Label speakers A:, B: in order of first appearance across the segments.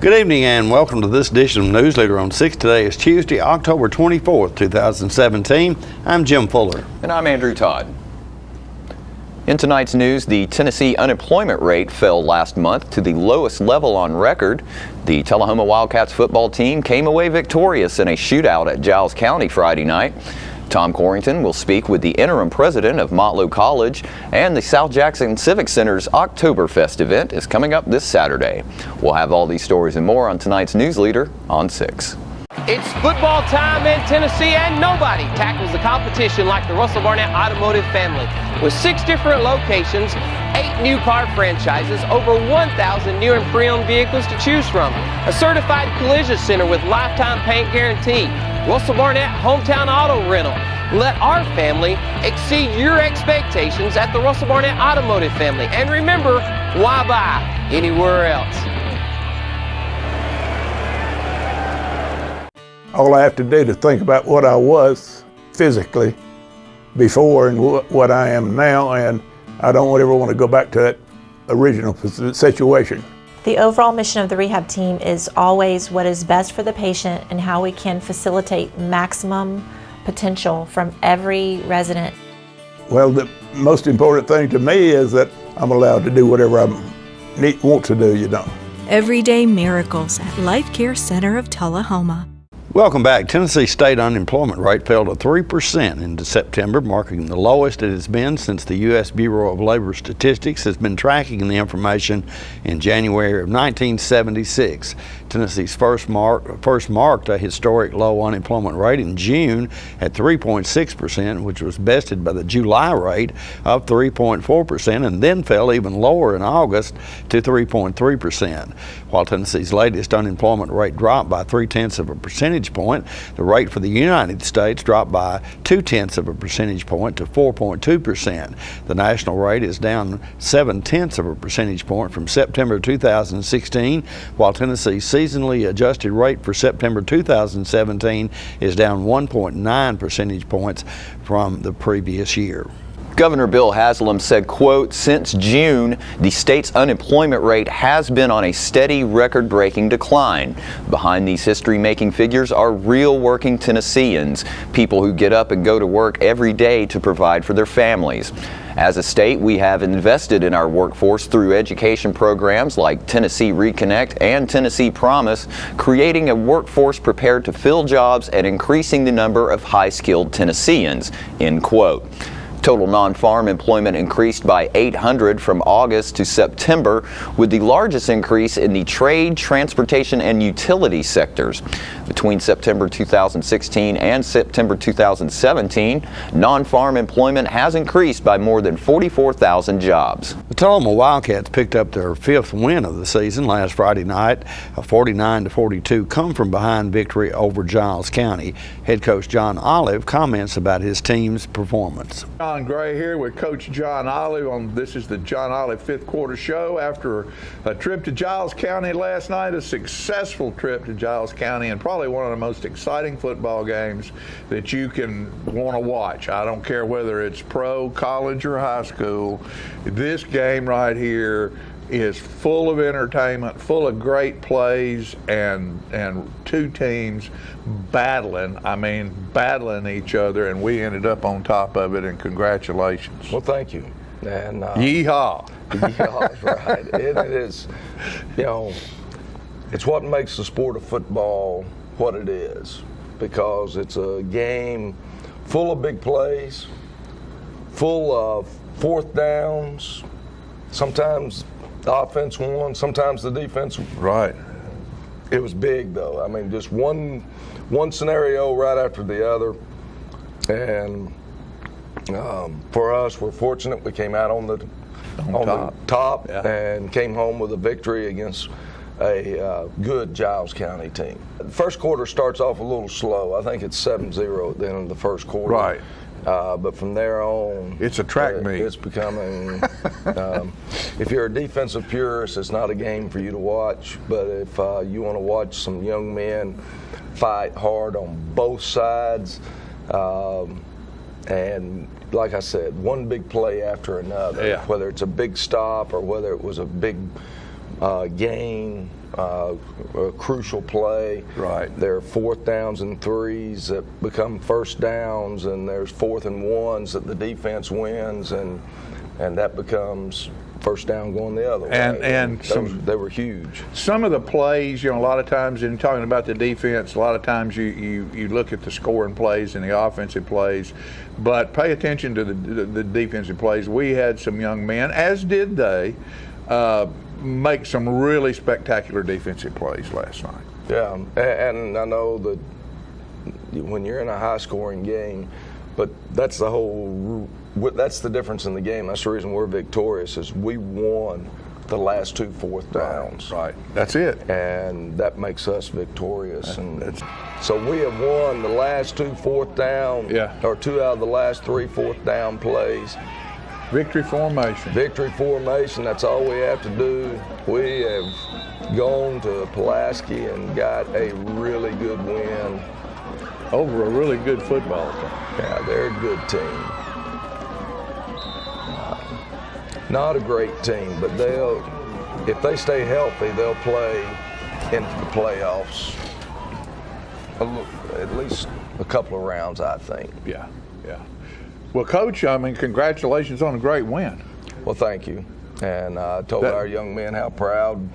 A: Good evening and welcome to this edition of Newsleader on 6. Today is Tuesday, October 24th, 2017. I'm Jim Fuller.
B: And I'm Andrew Todd. In tonight's news, the Tennessee unemployment rate fell last month to the lowest level on record. The Tullahoma Wildcats football team came away victorious in a shootout at Giles County Friday night. Tom Corrington will speak with the interim president of Motlow College, and the South Jackson Civic Center's Oktoberfest event is coming up this Saturday. We'll have all these stories and more on tonight's Newsleader on 6.
C: It's football time in Tennessee, and nobody tackles the competition like the Russell Barnett Automotive family. With 6 different locations, 8 new car franchises, over 1,000 new and pre-owned vehicles to choose from, a certified collision center with lifetime paint guarantee, Russell Barnett Hometown Auto Rental. Let our family exceed your expectations at the Russell Barnett Automotive family. And remember, why buy anywhere else?
D: All I have to do to think about what I was physically before and what I am now, and I don't ever want to go back to that original situation.
E: The overall mission of the rehab team is always what is best for the patient and how we can facilitate maximum potential from every resident.
D: Well, the most important thing to me is that I'm allowed to do whatever I want to do, you know. Everyday
F: miracles at Life Care Center of Tullahoma.
A: Welcome back. Tennessee state unemployment rate fell to 3% in September, marking the lowest it has been since the U.S. Bureau of Labor Statistics has been tracking the information in January of 1976. Tennessee's first marked a historic low unemployment rate in June at 3.6%, which was bested by the July rate of 3.4%, and then fell even lower in August to 3.3%. While Tennessee's latest unemployment rate dropped by 0.3 percentage point, the rate for the United States dropped by 0.2 percentage point to 4.2%. The national rate is down 0.7 percentage point from September 2016, while Tennessee's seasonally adjusted rate for September 2017 is down 1.9 percentage points from the previous year.
B: Governor Bill Haslam said, quote, "Since June, the state's unemployment rate has been on a steady record-breaking decline. Behind these history-making figures are real working Tennesseans, people who get up and go to work every day to provide for their families. As a state, we have invested in our workforce through education programs like Tennessee Reconnect and Tennessee Promise, creating a workforce prepared to fill jobs and increasing the number of high-skilled Tennesseans," end quote. Total non-farm employment increased by 800 from August to September, with the largest increase in the trade, transportation, and utility sectors. Between September 2016 and September 2017, non-farm employment has increased by more than 44,000 jobs.
A: The Tullahoma Wildcats picked up their 5th win of the season last Friday night, a 49-42 come-from-behind victory over Giles County. Head coach John Olive comments about his team's performance.
G: John Gray here with Coach John Olive. This is the John Olive 5th quarter show after a trip to Giles County last night, a successful trip to Giles County, and probably one of the most exciting football games that you can want to watch. I don't care whether it's pro, college, or high school. This game right here is full of entertainment, full of great plays, and two teams battling each other, and we ended up on top of it, and congratulations.
H: Well, thank you. And
G: yeehaw.
H: Yeehaw is right. It is, you know, it's what makes the sport of football what it is, because it's a game full of big plays, full of fourth downs. Sometimes the offense won, sometimes the defense.
G: Right.
H: It was big, though. I mean, just one scenario right after the other. And for us, we're fortunate we came out on the top yeah, and came home with a victory against a good Giles County team. The first quarter starts off a little slow. I think it's 7-0 at the end of the first quarter.
G: Right.
H: But from there on,
G: it's a track meet.
H: It's becoming, if you're a defensive purist, it's not a game for you to watch. But if you want to watch some young men fight hard on both sides, and like I said, one big play after another,
G: yeah,
H: whether it's a big stop or whether it was a big gain, a crucial play.
G: Right.
H: There are 4th downs and 3s that become 1st downs, and there's 4th and 1s that the defense wins, and that becomes 1st down going the other way.
G: And
H: they were huge.
G: Some of the plays, a lot of times in talking about the defense, a lot of times you look at the scoring plays and the offensive plays, but pay attention to the defensive plays. We had some young men, as did they, make some really spectacular defensive plays last night.
H: Yeah, and I know that when you're in a high-scoring game, but that's the difference in the game. That's the reason we're victorious, is we won the last 2 4th downs.
G: Right. That's it.
H: And that makes us victorious. So we have won the last 2 4th down, or 2 out of the last 3 4th down plays.
G: Victory formation.
H: Victory formation, that's all we have to do. We have gone to Pulaski and got a really good win.
G: Over a really good football team.
H: Yeah, they're a good team. Not a great team, but if they stay healthy, they'll play into the playoffs. At least a couple of rounds, I think.
G: Yeah. Well, Coach, congratulations on a great win.
H: Well, thank you. And I told our young men how proud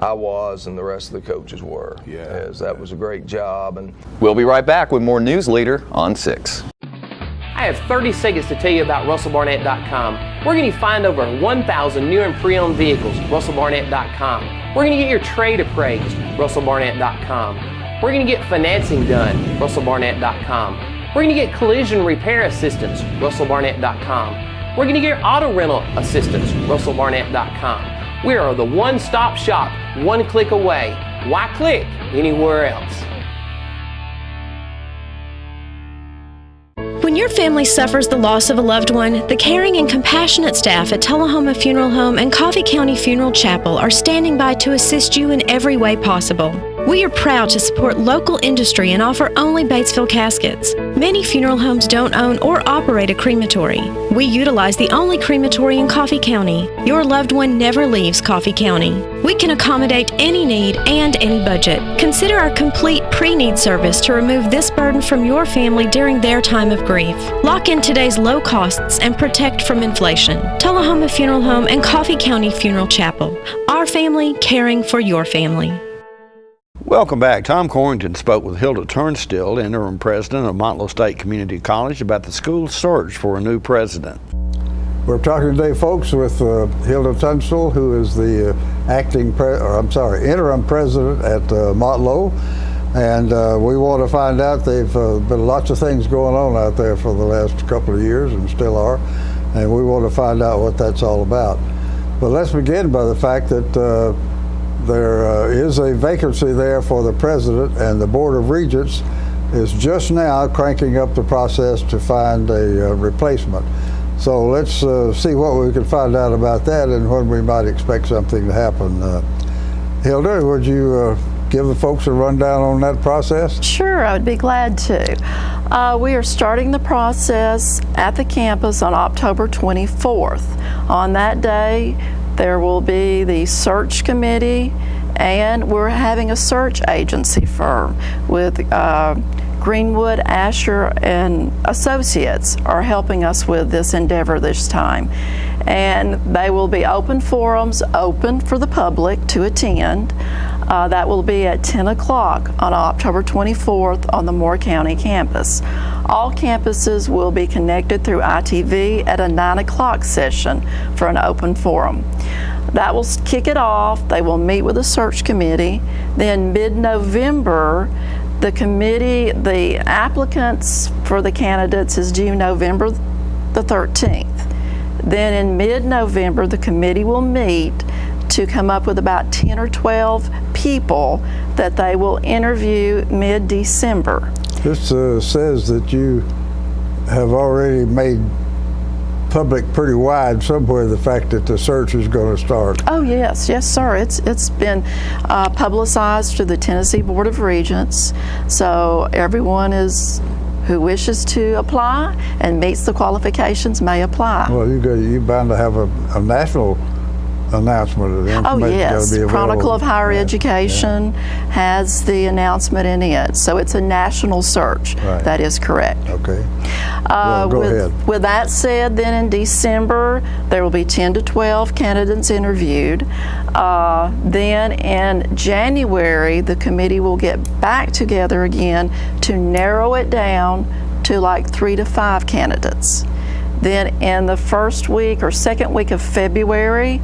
H: I was and the rest of the coaches were. As that was a great job. And
B: we'll be right back with more Newsleader on 6.
C: I have 30 seconds to tell you about RussellBarnett.com. We're going to find over 1,000 new and pre-owned vehicles, RussellBarnett.com. We're going to get your trade appraised, RussellBarnett.com. We're going to get financing done, RussellBarnett.com. We're going to get collision repair assistance, RussellBarnett.com. We're going to get auto rental assistance, RussellBarnett.com. We are the one-stop shop, one click away. Why click anywhere else?
F: When your family suffers the loss of a loved one, the caring and compassionate staff at Tullahoma Funeral Home and Coffee County Funeral Chapel are standing by to assist you in every way possible. We are proud to support local industry and offer only Batesville caskets. Many funeral homes don't own or operate a crematory. We utilize the only crematory in Coffee County. Your loved one never leaves Coffee County. We can accommodate any need and any budget. Consider our complete pre-need service to remove this burden from your family during their time of grief. Lock in today's low costs and protect from inflation. Tullahoma Funeral Home and Coffee County Funeral Chapel. Our family caring for your family.
A: Welcome back. Tom Corrington spoke with Hilda Turnstill, interim president of Montlow State Community College, about the school's search for a new president.
I: We're talking today, folks, with Hilda Turnstill, who is the interim president at Montlow, and we want to find out. They've been lots of things going on out there for the last couple of years, and still are, and we want to find out what that's all about. But let's begin by the fact that there is a vacancy there for the president, and the Board of Regents is just now cranking up the process to find a replacement. So let's see what we can find out about that and when we might expect something to happen. Hilda, would you give the folks a rundown on that process?
J: Sure, I would be glad to. We are starting the process at the campus on October 24th. On that day, there will be the search committee, and we're having a search agency firm with Greenwood, Asher, and Associates are helping us with this endeavor this time. And they will be open forums, open for the public to attend. That will be at 10 o'clock on October 24th on the Moore County campus. All campuses will be connected through ITV at a 9 o'clock session for an open forum. That will kick it off. They will meet with the search committee. Then mid-November, the committee, the applicants for the candidates is due November the 13th. Then in mid-November, the committee will meet to come up with about 10 or 12 people that they will interview mid-December.
I: This says that you have already made public pretty wide somewhere the fact that the search is going to start.
J: Oh yes, yes sir. It's been publicized to the Tennessee Board of Regents, so everyone who wishes to apply and meets the qualifications may apply.
I: Well, you're bound to have a national announcement of the
J: Oh,
I: information
J: yes.
I: got to be available.
J: Chronicle of Higher Education has the announcement in it. So it's a national search.
I: Right.
J: That is correct.
I: Okay. Well, go ahead.
J: With that said, then in December, there will be 10 to 12 candidates interviewed. Then in January, the committee will get back together again to narrow it down to like 3 to 5 candidates. Then in the first week or second week of February,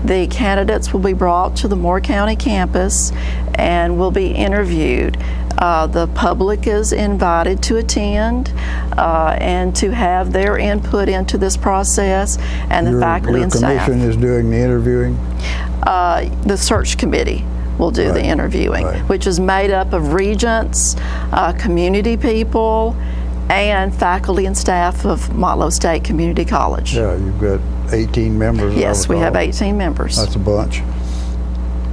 J: the candidates will be brought to the Moore County campus and will be interviewed. The public is invited to attend and to have their input into this process, and the faculty and staff.
I: Your commission is doing the interviewing?
J: The search committee will do the interviewing, which is made up of regents, community people, and faculty and staff of Motlow State Community College.
I: Yeah, you've got 18 members.
J: Yes, we have 18 members.
I: That's a bunch.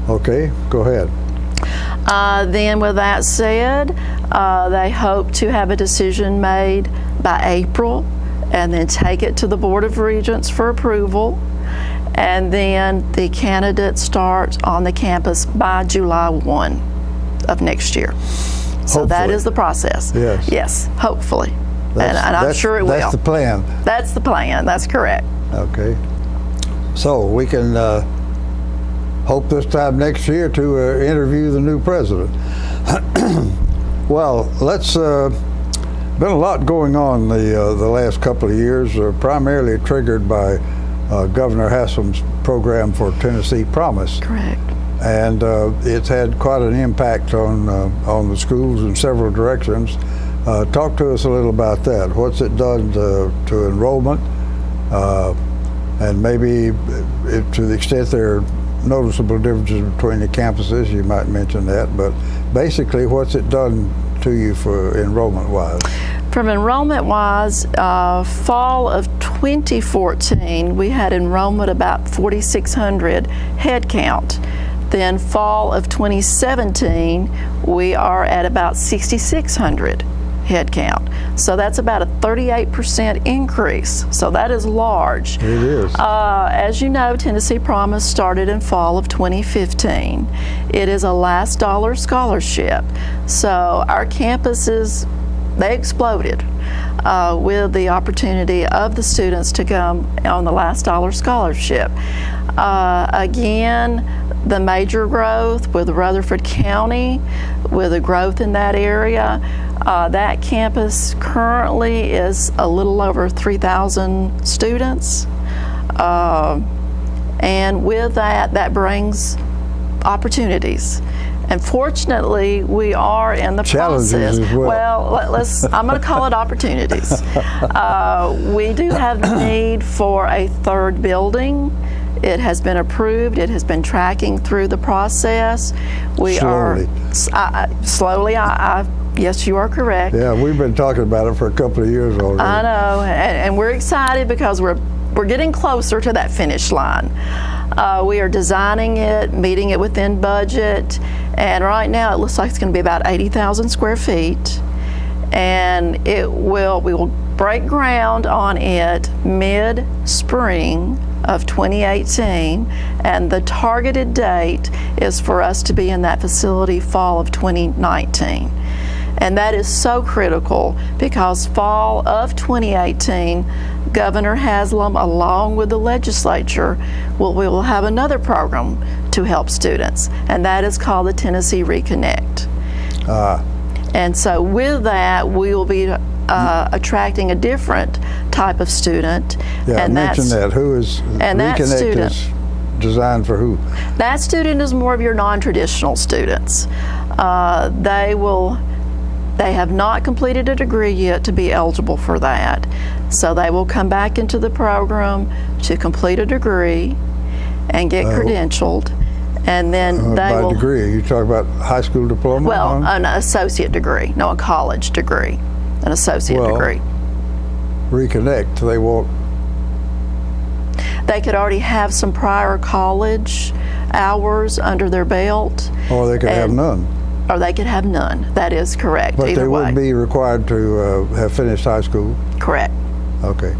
I: Okay, go ahead.
J: Then with that said, they hope to have a decision made by April and then take it to the Board of Regents for approval. And then the candidates start on the campus by July 1 of next year. So that is the process.
I: Yes.
J: Yes, hopefully. And I'm sure it will.
I: That's the plan.
J: That's the plan. That's correct.
I: Okay. So we can hope this time next year to interview the new president. Well, let's. Been a lot going on the last couple of years, primarily triggered by Governor Haslam's program for Tennessee Promise.
J: Correct.
I: And it's had quite an impact on the schools in several directions. Talk to us a little about that. What's it done to enrollment? And maybe to the extent there are noticeable differences between the campuses, you might mention that. But basically, what's it done to you for enrollment-wise?
J: From enrollment-wise, fall of 2014, we had enrollment about 4,600 head count. Then fall of 2017, we are at about 6,600 head count. So that's about a 38% increase. So that is large.
I: It is.
J: As you know, Tennessee Promise started in fall of 2015. It is a last dollar scholarship. So our campuses, they exploded with the opportunity of the students to come on the last dollar scholarship. Again, the major growth with Rutherford County, with the growth in that area, that campus currently is a little over 3,000 students. And with that, that brings opportunities. And fortunately, we are in the process.
I: As well.
J: I'm going to call it opportunities. We do have the need for a third building. It has been approved. It has been tracking through the process. We
I: slowly.
J: Slowly. Yes, you are correct.
I: Yeah, we've been talking about it for a couple of years already.
J: I know, and we're excited because we're getting closer to that finish line. We are designing it, meeting it within budget, and right now it looks like it's going to be about 80,000 square feet. And we will break ground on it mid-spring of 2018, and the targeted date is for us to be in that facility fall of 2019. And that is so critical because fall of 2018, Governor Haslam, along with the legislature, will have another program to help students, and that is called the Tennessee Reconnect. And so with that, we will be attracting a different type of student.
I: Yeah,
J: and
I: I mentioned that. Who is Reconnect is designed for who?
J: That student is more of your non-traditional students. They have not completed a degree yet to be eligible for that. So they will come back into the program to complete a degree and get credentialed. And then they will...
I: By degree, you talk about high school diploma?
J: Well, an associate degree, no, a college degree, an associate degree.
I: Reconnect, they won't...
J: They could already have some prior college hours under their belt.
I: Or they could have none.
J: Or they could have none. That is correct.
I: But
J: either
I: they
J: way.
I: would be required to have finished high school?
J: Correct.
I: Okay.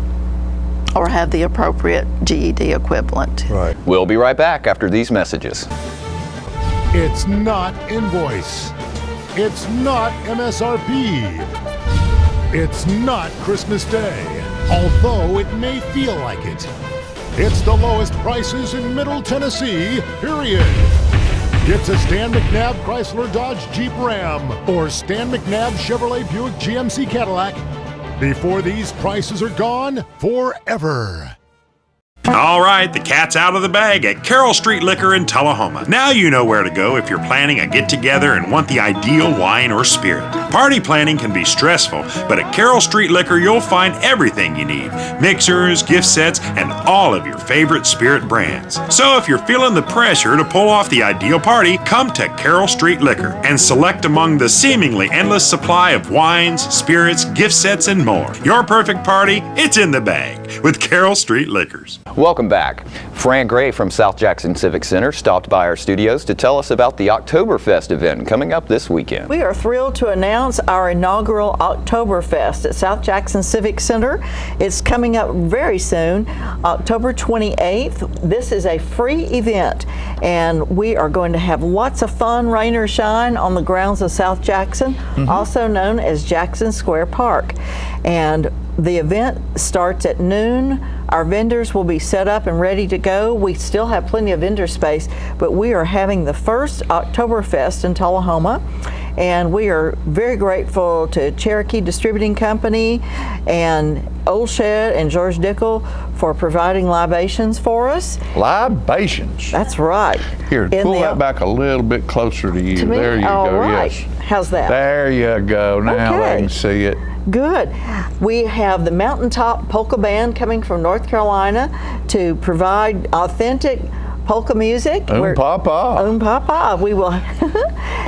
J: or have the appropriate GED equivalent.
I: Right.
B: We'll be right back after these messages.
K: It's not invoice. It's not MSRP. It's not Christmas Day, although it may feel like it. It's the lowest prices in Middle Tennessee, period. It's a Stan McNabb Chrysler Dodge Jeep Ram or Stan McNabb Chevrolet Buick GMC Cadillac before these prices are gone forever.
L: All right, the cat's out of the bag at Carroll Street Liquor in Tullahoma. Now you know where to go if you're planning a get-together and want the ideal wine or spirit. Party planning can be stressful, but at Carroll Street Liquor you'll find everything you need. Mixers, gift sets, and all of your favorite spirit brands. So if you're feeling the pressure to pull off the ideal party, come to Carroll Street Liquor and select among the seemingly endless supply of wines, spirits, gift sets, and more. Your perfect party, it's in the bag with Carroll Street Liquors.
B: Welcome back. Fran Gray from South Jackson Civic Center stopped by our studios to tell us about the Oktoberfest event coming up this weekend.
M: We are thrilled to announce our inaugural Oktoberfest at South Jackson Civic Center. It's coming up very soon, October 28th. This is a free event, and we are going to have lots of fun, rain or shine, on the grounds of South Jackson, also known as Jackson Square Park. And the event starts at noon. Our vendors will be set up and ready to go. We still have plenty of vendor space, but we are having the first Oktoberfest in Tullahoma, and we are very grateful to Cherokee Distributing Company and Old Shed and George Dickel for providing libations for us.
G: Libations?
M: That's right.
G: Here, pull that back a little bit closer to you.
M: To me?
G: There you
M: All
G: go,
M: right.
G: yes.
M: How's that?
G: There you go. Now I can see it.
M: Good. We have the Mountaintop Polka Band coming from North Carolina to provide authentic polka music.
G: Papa.
M: Papa. We will.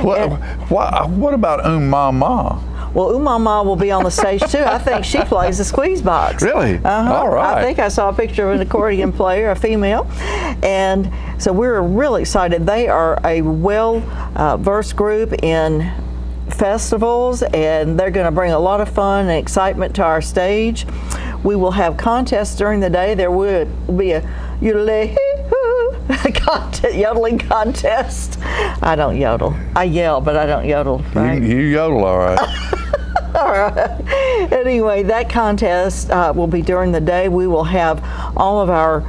G: What about Mama?
M: Well, Mama will be on the stage too. I think she plays the squeeze box.
G: Really? All right.
M: I think I saw a picture of an accordion player, a female. And so we're really excited. They are a well-versed group in festivals, and they're going to bring a lot of fun and excitement to our stage. We will have contests during the day. There will be a yodeling contest. I don't yodel. I yell, but I don't yodel. Right?
G: You yodel, all right.
M: All right. Anyway, that contest will be during the day. We will have all of our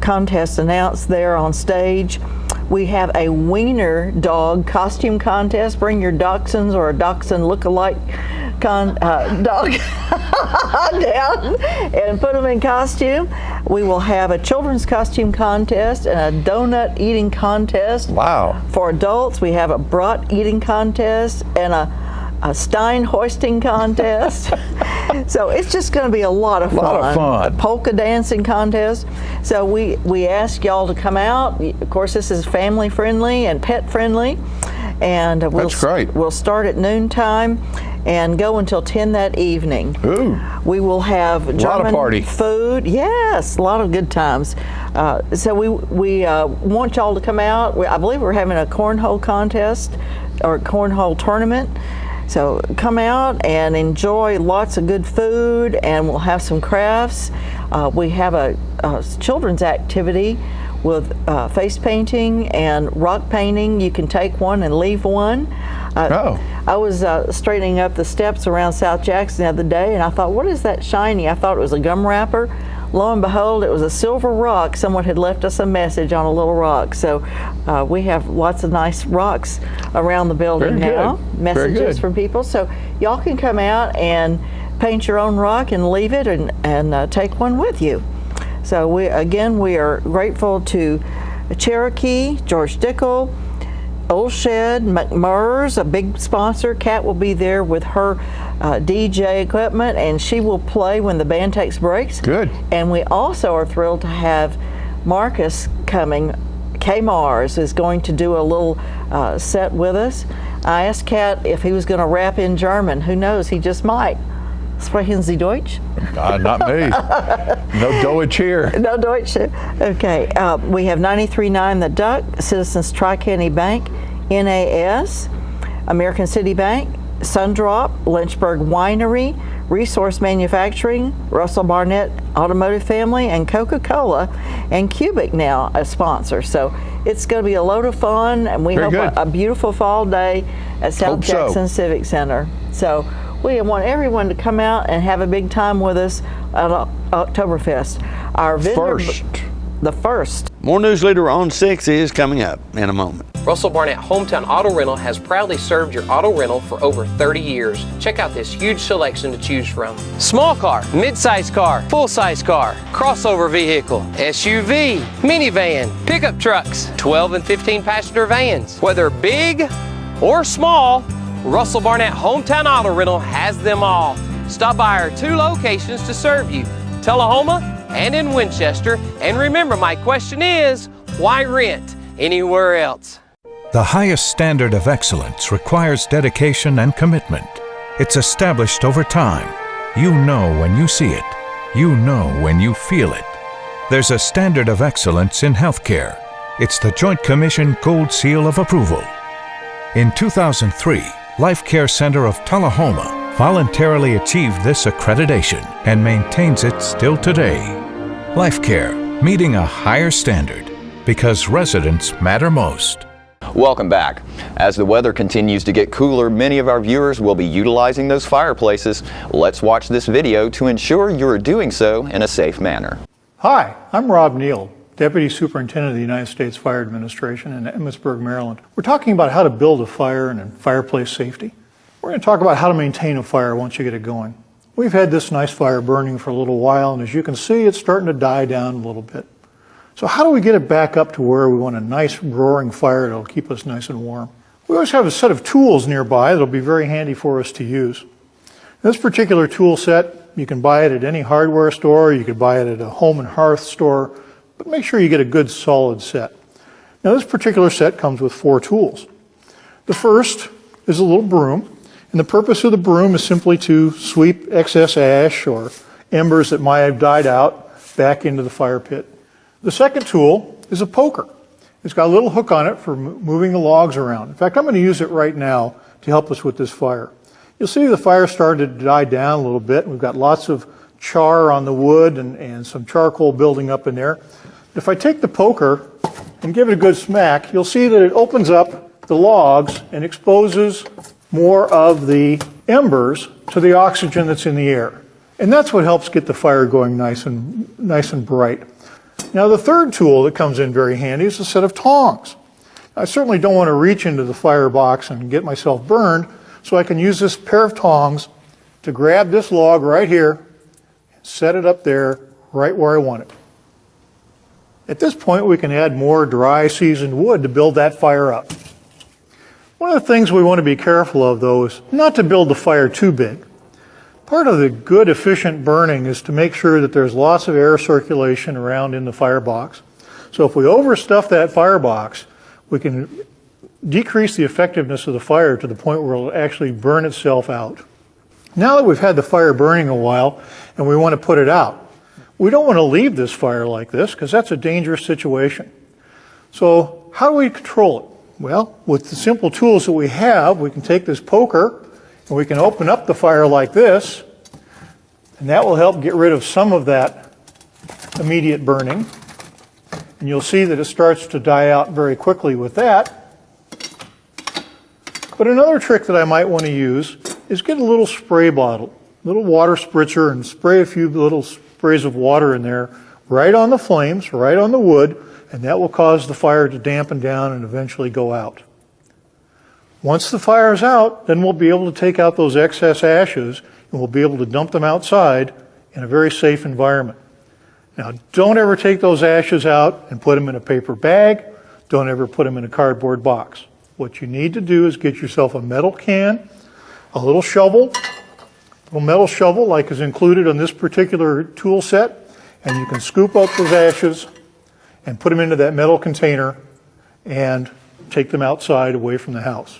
M: contests announced there on stage. We have a wiener dog costume contest. Bring your dachshunds or a dachshund look-alike dog down and put them in costume. We will have a children's costume contest and a donut eating contest.
G: Wow. For
M: adults, we have a brat eating contest and a Stein hoisting contest. So it's just going to be a lot of fun. A polka dancing contest. So we ask y'all to come out. Of course, this is family friendly and pet friendly. And
G: that's great.
M: We'll start at noontime and go until 10 that evening.
G: Ooh.
M: We will have German
G: party.
M: food. Yes, a lot of good times. So we want y'all to come out. I believe we're having a cornhole contest or cornhole tournament. So come out and enjoy lots of good food, and we'll have some crafts. We have a children's activity with face painting and rock painting. You can take one and leave one. I was straightening up the steps around South Jackson the other day, and I thought, what is that shiny? I thought it was a gum wrapper. Lo and behold, it was a silver rock. Someone had left us a message on a little rock. So we have lots of nice rocks around the building now. Messages from people. So y'all can come out and paint your own rock and leave it and take one with you. So we are grateful to Cherokee, George Dickel, Old Shed, McMurr's, a big sponsor. Kat will be there with her DJ equipment, and she will play when the band takes breaks.
G: Good.
M: And we also are thrilled to have Marcus coming. K. Mars is going to do a little set with us. I asked Kat if he was going to rap in German. Who knows? He just might. Sprechen Sie Deutsch?
G: Not me. No Deutsch here.
M: No Deutsch. Okay. We have 93.9 The Duck, Citizens Tri-County Bank, NAS, American City Bank, Sundrop, Lynchburg Winery, Resource Manufacturing, Russell Barnett Automotive Family, and Coca-Cola, and Cubic now a sponsor. So it's going to be a load of fun, and we hope a beautiful fall day at South Jackson Civic Center. So we want everyone to come out and have a big time with us at Oktoberfest. Our vendor, the first.
A: More Newsleader on 6 is coming up in a moment.
C: Russell Barnett Hometown Auto Rental has proudly served your auto rental for over 30 years. Check out this huge selection to choose from. Small car, mid-size car, full-size car, crossover vehicle, SUV, minivan, pickup trucks, 12 and 15 passenger vans. Whether big or small, Russell Barnett Hometown Auto Rental has them all. Stop by our 2 locations to serve you, Tullahoma and in Winchester. And remember, my question is, why rent anywhere else?
N: The highest standard of excellence requires dedication and commitment. It's established over time. You know when you see it. You know when you feel it. There's a standard of excellence in healthcare. It's the Joint Commission Gold Seal of Approval. In 2003, Life Care Center of Tullahoma voluntarily achieved this accreditation and maintains it still today. Life Care, meeting a higher standard because residents matter most.
B: Welcome back. As the weather continues to get cooler, many of our viewers will be utilizing those fireplaces. Let's watch this video to ensure you are doing so in a safe manner.
O: Hi, I'm Rob Neal, Deputy Superintendent of the United States Fire Administration in Emmitsburg, Maryland. We're talking about how to build a fire and fireplace safety. We're going to talk about how to maintain a fire once you get it going. We've had this nice fire burning for a little while, and as you can see, it's starting to die down a little bit. So how do we get it back up to where we want a nice roaring fire that'll keep us nice and warm? We always have a set of tools nearby that'll be very handy for us to use. This particular tool set, you can buy it at any hardware store, you could buy it at a home and hearth store, but make sure you get a good solid set. Now this particular set comes with 4 tools. The first is a little broom, and the purpose of the broom is simply to sweep excess ash or embers that might have died out back into the fire pit. The second tool is a poker. It's got a little hook on it for moving the logs around. In fact, I'm going to use it right now to help us with this fire. You'll see the fire started to die down a little bit. We've got lots of char on the wood and some charcoal building up in there. If I take the poker and give it a good smack, you'll see that it opens up the logs and exposes more of the embers to the oxygen that's in the air. And that's what helps get the fire going nice and bright. Now the third tool that comes in very handy is a set of tongs. I certainly don't want to reach into the firebox and get myself burned, so I can use this pair of tongs to grab this log right here, and set it up there right where I want it. At this point we can add more dry seasoned wood to build that fire up. One of the things we want to be careful of though is not to build the fire too big. Part of the good efficient burning is to make sure that there's lots of air circulation around in the firebox. So if we overstuff that firebox, we can decrease the effectiveness of the fire to the point where it'll actually burn itself out. Now that we've had the fire burning a while and we want to put it out, we don't want to leave this fire like this because that's a dangerous situation. So how do we control it? Well, with the simple tools that we have, we can take this poker and we can open up the fire like this, and that will help get rid of some of that immediate burning. And you'll see that it starts to die out very quickly with that. But another trick that I might want to use is get a little spray bottle, little water spritzer, and spray a few little sprays of water in there right on the flames, right on the wood, and that will cause the fire to dampen down and eventually go out. Once the fire is out, then we'll be able to take out those excess ashes and we'll be able to dump them outside in a very safe environment. Now, don't ever take those ashes out and put them in a paper bag. Don't ever put them in a cardboard box. What you need to do is get yourself a metal can, a little shovel, a little metal shovel like is included on this particular tool set, and you can scoop up those ashes and put them into that metal container and take them outside away from the house.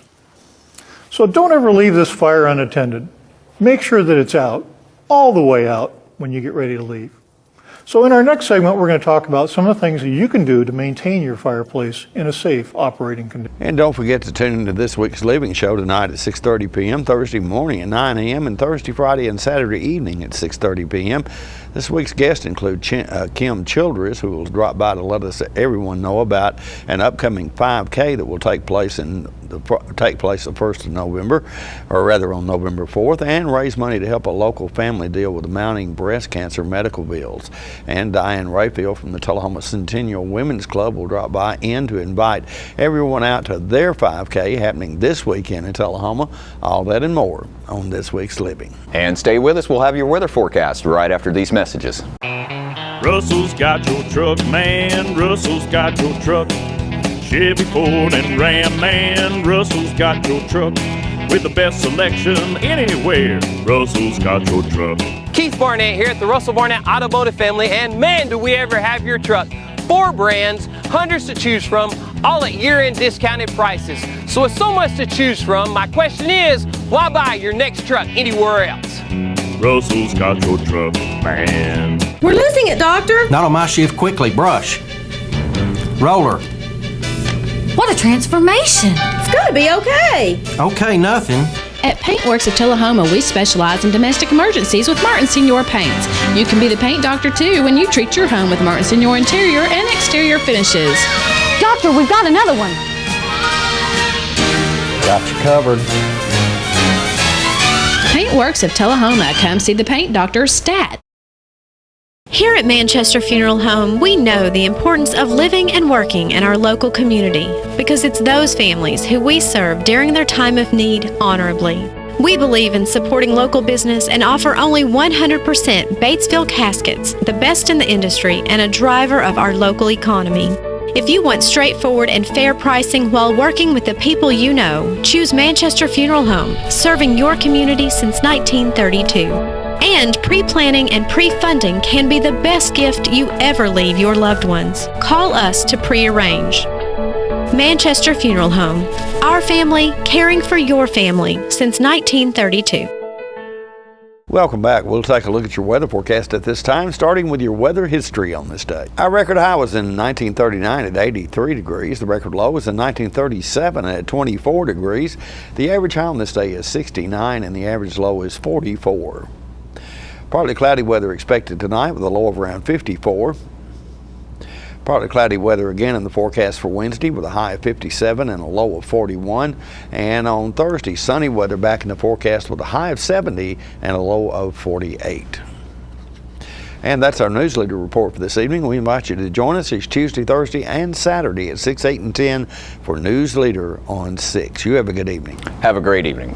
O: So don't ever leave this fire unattended. Make sure that it's out, all the way out, when you get ready to leave. So in our next segment, we're going to talk about some of the things that you can do to maintain your fireplace in a safe operating condition.
A: And don't forget to tune into this week's Living Show tonight at 6:30 p.m., Thursday morning at 9 a.m., and Thursday, Friday, and Saturday evening at 6:30 p.m. This week's guests include Kim Childress, who will drop by to let everyone know about an upcoming 5K that will take place the 1st of November, or rather on November 4th, and raise money to help a local family deal with the mounting breast cancer medical bills. And Diane Rayfield from the Tullahoma Centennial Women's Club will drop by to invite everyone out to their 5K happening this weekend in Tullahoma. All that and more on this week's Living.
B: And stay with us. We'll have your weather forecast right after these messages.
P: Russell's got your truck, man. Russell's got your truck. Chevy, Ford, and Ram, man. Russell's got your truck. With the best selection anywhere. Russell's got your truck.
C: Keith Barnett here at the Russell Barnett Automotive Family, and man, do we ever have your truck. 4 brands, hundreds to choose from, all at year-end discounted prices. So with so much to choose from, my question is, why buy your next truck anywhere else?
P: Russell's got your truck, man.
Q: We're losing it, Doctor.
R: Not on my shift. Quickly, brush. Roller.
Q: What a transformation. It's gotta be okay.
R: Okay, nothing.
S: At Paintworks of Tullahoma, we specialize in domestic emergencies with Martin Senior Paints. You can be the paint doctor too when you treat your home with Martin Senior interior and exterior finishes.
Q: Doctor, we've got another one.
R: Got you covered.
S: Paintworks of Tullahoma. Come see the paint doctor, Stat.
F: Here at Manchester Funeral Home, we know the importance of living and working in our local community because it's those families who we serve during their time of need honorably. We believe in supporting local business and offer only 100% Batesville caskets, the best in the industry and a driver of our local economy. If you want straightforward and fair pricing while working with the people you know, choose Manchester Funeral Home, serving your community since 1932. And pre-planning and pre-funding can be the best gift you ever leave your loved ones. Call us to pre-arrange. Manchester Funeral Home. Our family, caring for your family since 1932.
A: Welcome back. We'll take a look at your weather forecast at this time, starting with your weather history on this day. Our record high was in 1939 at 83 degrees. The record low was in 1937 at 24 degrees. The average high on this day is 69 and the average low is 44. Partly cloudy weather expected tonight with a low of around 54. Partly cloudy weather again in the forecast for Wednesday with a high of 57 and a low of 41. And on Thursday, sunny weather back in the forecast with a high of 70 and a low of 48. And that's our Newsleader report for this evening. We invite you to join us each Tuesday, Thursday, and Saturday at 6, 8, and 10 for Newsleader on 6. You have a good evening.
B: Have a great evening.